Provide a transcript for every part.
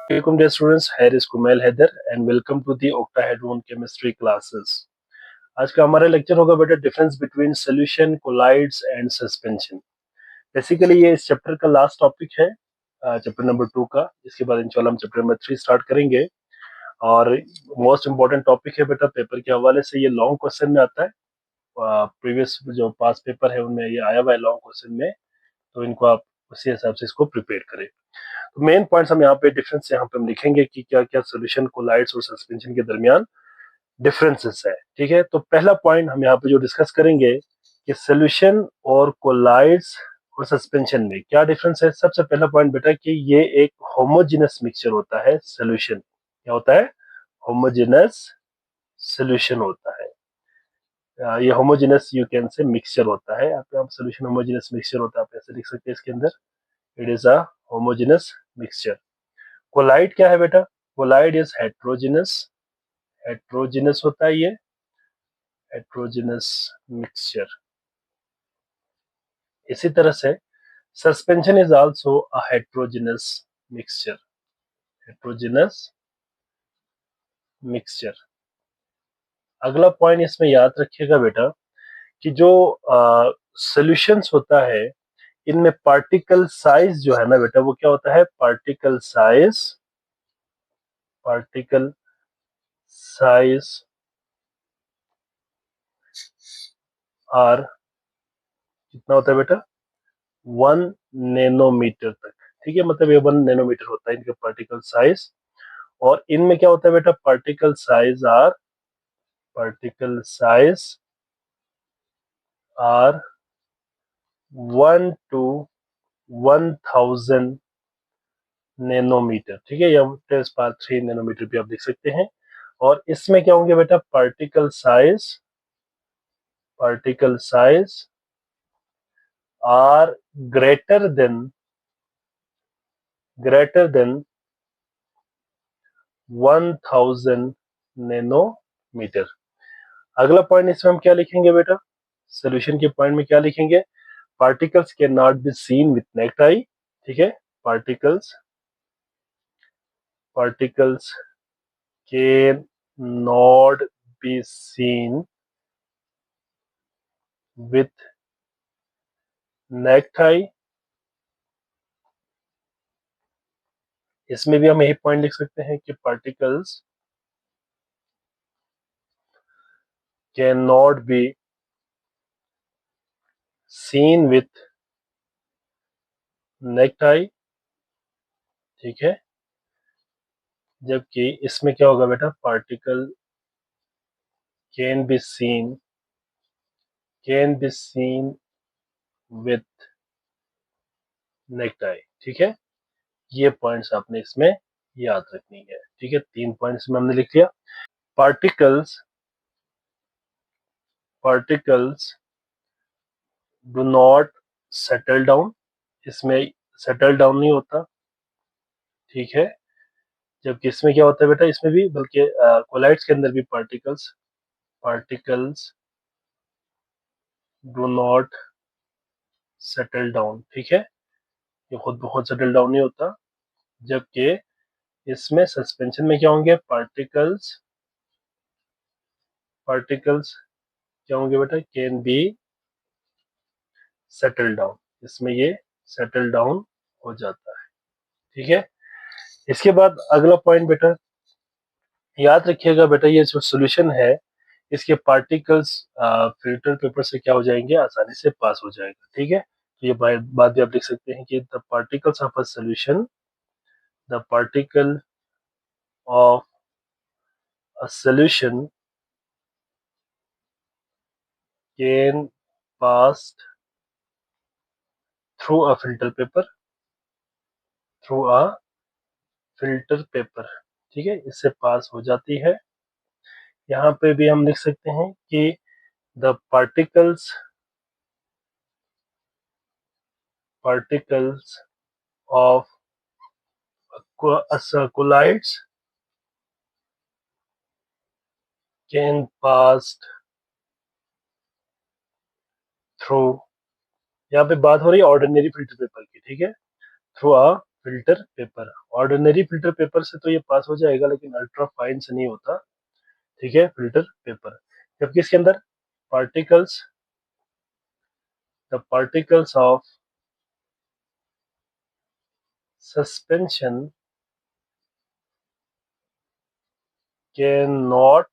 Welcome dear students, here is Kumail Haider and welcome to the octahedron chemistry classes. आज का हमारा lecture होगा बेटा difference between solution, colloids and suspension. Basically ये इस chapter का लास्ट टॉपिक है, चैप्टर नंबर 2 का. इसके बाद इंशाल्लाह हम चैप्टर नंबर 3 स्टार्ट करेंगे और मोस्ट इंपॉर्टेंट टॉपिक है बेटा पेपर के हवाले से. ये लॉन्ग क्वेश्चन में आता है, प्रीवियस जो पास पेपर है उनमें ये आया हुआ है लॉन्ग क्वेश्चन में, तो इनको आप उसी हिसाब से इसको प्रिपेयर करें. तो मेन पॉइंट्स हम यहाँ पे डिफरेंस यहाँ पे हम लिखेंगे कि क्या क्या सोल्यूशन कोलाइड्स और सस्पेंशन के दरमियान डिफरेंसेस है. ठीक है, तो पहला पॉइंट हम यहाँ पे जो डिस्कस करेंगे कि सोल्यूशन और कोलाइड्स और सस्पेंशन में क्या डिफरेंस है. सबसे पहला पॉइंट बेटा कि ये एक होमोजेनस मिक्सचर होता है. सोल्यूशन क्या होता है? होमोजेनस सोल्यूशन होता है. ये homogeneous you can say mixture होता है. आप सोल्यूशन होमोजेनस मिक्सचर होता है, आप ऐसे लिख सकते हैं इसके अंदर, it is a homogeneous mixture. Colloid क्या है बेटा? Collide is heterogeneous. हेट्रोजिनस होता है ये, हेट्रोजिनस मिक्सचर. इसी तरह से suspension is also a heterogeneous mixture. Heterogeneous mixture. अगला पॉइंट इसमें याद रखिएगा बेटा कि जो सॉल्यूशंस होता है इनमें पार्टिकल साइज जो है ना बेटा, वो क्या होता है? Particle size. Particle size are कितना होता है बेटा? 1 नैनोमीटर तक. ठीक है, मतलब ये 1 नैनोमीटर होता है इनका पार्टिकल साइज. और इनमें क्या होता है बेटा? Particle size are 1 to 1000 nanometre. ठीक है, या 10⁻³ भी आप देख सकते हैं. और इसमें क्या होंगे बेटा? Particle size are greater than 1000 nanometre. अगला पॉइंट इसमें हम क्या लिखेंगे बेटा? सोल्यूशन के पॉइंट में क्या लिखेंगे? Particles can not be seen with necked आई. ठीक है, particles can not be seen with necked आई. इसमें भी हम यही पॉइंट लिख सकते हैं कि particles can not be seen with necked आई. ठीक है, जबकि इसमें क्या होगा बेटा? Particle can be seen with necked आई. ठीक है, ये पॉइंट्स आपने इसमें याद रखनी है. ठीक है, 3 पॉइंट्स में हमने लिख लिया. Particles do not settle down. इसमें सेटल डाउन नहीं होता. ठीक है, जबकि इसमें क्या होता है बेटा? इसमें भी, बल्कि कोलाइड्स के अंदर भी particles do not settle down. ठीक है, ये खुद बहुत सेटल डाउन नहीं होता. जबकि इसमें सस्पेंशन में क्या होंगे? पार्टिकल्स क्या होंगे बेटा? Can be settle down. इसमें ये सेटल डाउन हो जाता है. ठीक है, इसके बाद अगला पॉइंट बेटा याद रखिएगा बेटा, ये जो सोल्यूशन है इसके पार्टिकल्स फिल्टर पेपर से क्या हो जाएंगे? आसानी से पास हो जाएगा. ठीक है, तो ये बात भी आप लिख सकते हैं कि the particle of a solution can pass through a filter paper. ठीक है, इससे पास हो जाती है. यहाँ पे भी हम लिख सकते हैं कि the particles of colloids can pass through. यहाँ पे बात हो रही है ऑर्डिनरी फिल्टर पेपर की. ठीक है, through a filter paper. Ordinary filter paper से तो ये पास हो जाएगा, लेकिन अल्ट्रा फाइन से नहीं होता, ठीक है, फिल्टर पेपर। जबकि इसके अंदर particles, the particles of suspension can not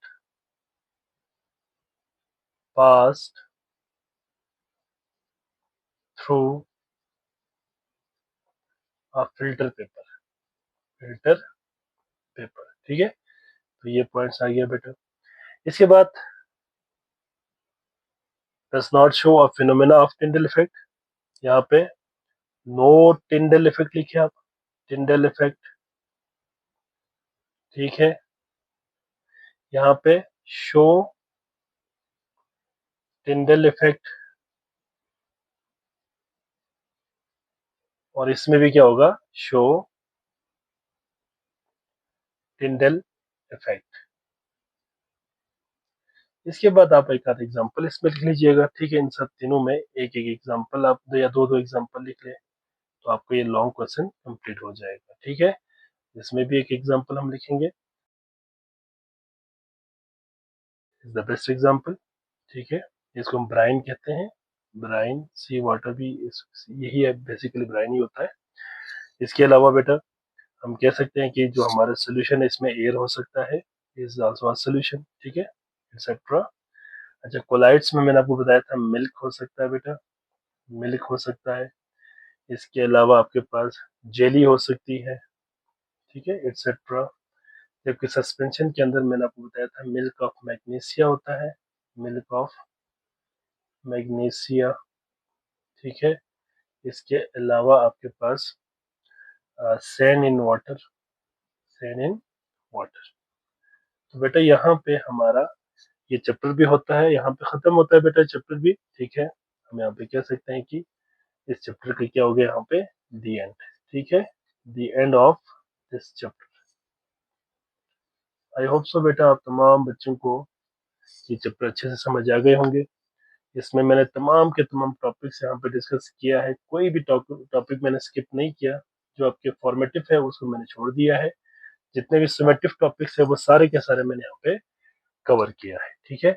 pass through a filter paper, filter paper, ठीक है। तो ये पॉइंट्स आ गया बेटा। इसके बाद does not show a phenomena of Tyndall effect. यहाँ पे नो टिंडल इफेक्ट लिखे आप, टिंडल इफेक्ट, ठीक है। यहाँ पे शो टिंडल इफेक्ट, और इसमें भी क्या होगा, शो टिंडल इफेक्ट। इसके बाद आप एक आध एग्जांपल इसमें लिख लीजिएगा, ठीक है। इन सब तीनों में एक एक एग्जांपल आप दो या दो एग्जांपल लिख ले, तो आपको ये लॉन्ग क्वेश्चन कंप्लीट हो जाएगा, ठीक है। इसमें भी एक एग्जांपल हम लिखेंगे, इज द बेस्ट एग्जांपल, ठीक है। इसको हम ब्राइन कहते हैं, ब्राइन, सी वाटर भी यही है, बेसिकली ब्राइन ही होता है। इसके अलावा बेटा हम कह सकते हैं कि जो हमारा सोल्यूशन है इसमें एयर हो सकता है, इज आल्सो अ सोल्यूशन, ठीक है, एक्सेट्रा। अच्छा, कोलाइड्स में मैंने आपको बताया था मिल्क हो सकता है बेटा, मिल्क हो सकता है। इसके अलावा आपके पास जेली हो सकती है, ठीक है, एक्सेट्रा। जबकि सस्पेंशन के अंदर मैंने आपको बताया था मिल्क ऑफ मैग्नीशिया होता है, मिल्क ऑफ मैग्नीशिया, ठीक है। इसके अलावा आपके पास सैन इन वाटर, सैन इन वाटर। तो बेटा यहाँ पे हमारा ये चैप्टर भी होता है, यहाँ पे खत्म होता है बेटा चैप्टर भी, ठीक है। हम यहाँ पे कह सकते हैं कि इस चैप्टर का क्या हो गया यहाँ पे, दी एंड, ठीक है, the end of this chapter. I hope so बेटा आप तमाम बच्चों को ये चैप्टर अच्छे से समझ आ गए होंगे। इसमें मैंने तमाम के तमाम टॉपिक्स यहाँ पे डिस्कस किया है, कोई भी टॉपिक मैंने स्किप नहीं किया। जो आपके फॉर्मेटिव है उसको मैंने छोड़ दिया है, जितने भी समेटिव टॉपिक्स है वो सारे के सारे मैंने यहाँ पे कवर किया है, ठीक है।